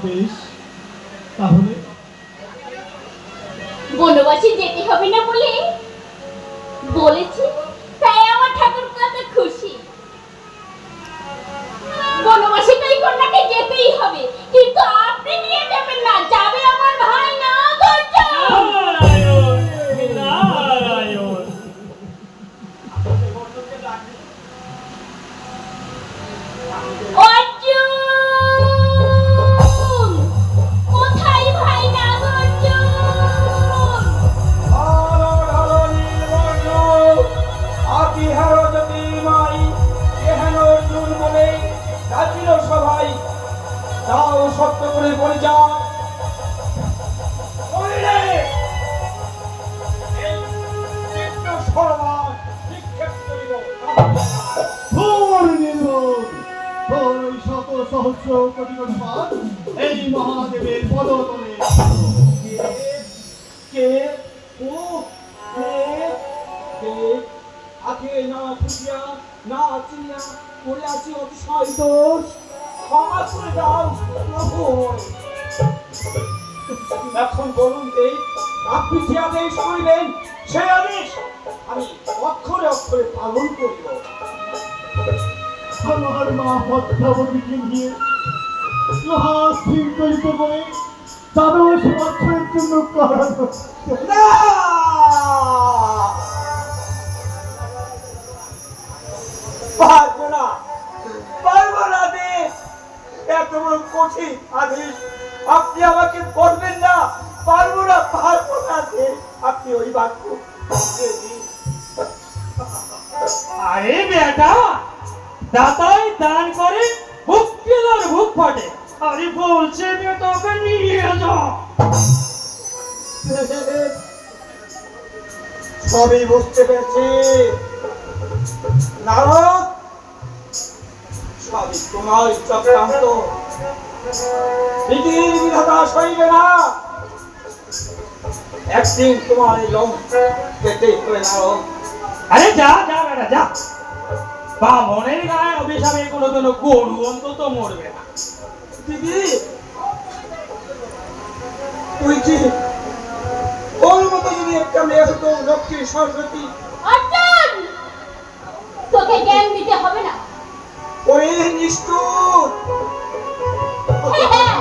বেশ, তাহলে বনবাসে যেতে হবে না বলে বলেছি, তাই আমার ঠাকুর কত খুশি। বনবাসে তাই কন্যাকে যেতেই হবে, কিন্তু আপনি নিয়ে যাবেন না, যাবে আমার ভাই না গর্জন। নারায়ণ নারায়ণ। অর্জুন, কোথায় ভাই না গর্জন? সবাই তাও সত্য করে বলে যাও ঘোর নির্বোধ, ঘোর ওই শত সহস্র কোটি কোটি পাপ এই মহাদেবের পদতলে। কে ও কে কে আগে না খুঁজিয়া না চিনিয়া করে আছি অতিশয় দোষ, ক্ষমা করে দাও প্রভু। এখন বলুন এই আপনি যে আদেশ করিবেন সেই আদেশ আমি অক্ষরে অক্ষরে পালন করিব। আমার মা পদ্মাবতীকে নিয়ে লোহা শৃঙ্খলিত করে দ্বাদশ বছরের জন্য করানো। না! পারবো না, পারবো না আদেশ, এত বড় কঠিন আদেশ আপনি আমাকে করবেন না, পারবো না, পারবো না আদেশ, আপনি ওই বাক্য দিয়ে দিন। আরে বেটা, দাতাই দান করে ভুক পেলার ভুক ফাটে। আরে বলছে বেটাকে নিয়ে যাও। সবই বুঝতে পেরেছি নারদ, সবই তোমার চক্রান্ত, বিধির বিধাতা সইবে না, একদিন তোমার এই লোম পেতেই হবে নারদ। আরে যা যা বেটা যা, বামনের গায়ে অভিশাপে কোনোদিনও গরু অন্তত মরবে না। দিদি তুই কি ওর মতো যদি একটা মেয়ে হতো লক্ষ্মী সরস্বতী, অর্জুন, তোকে জ্ঞান দিতে হবে না। ওই নিষ্ঠুর হ্যাঁ,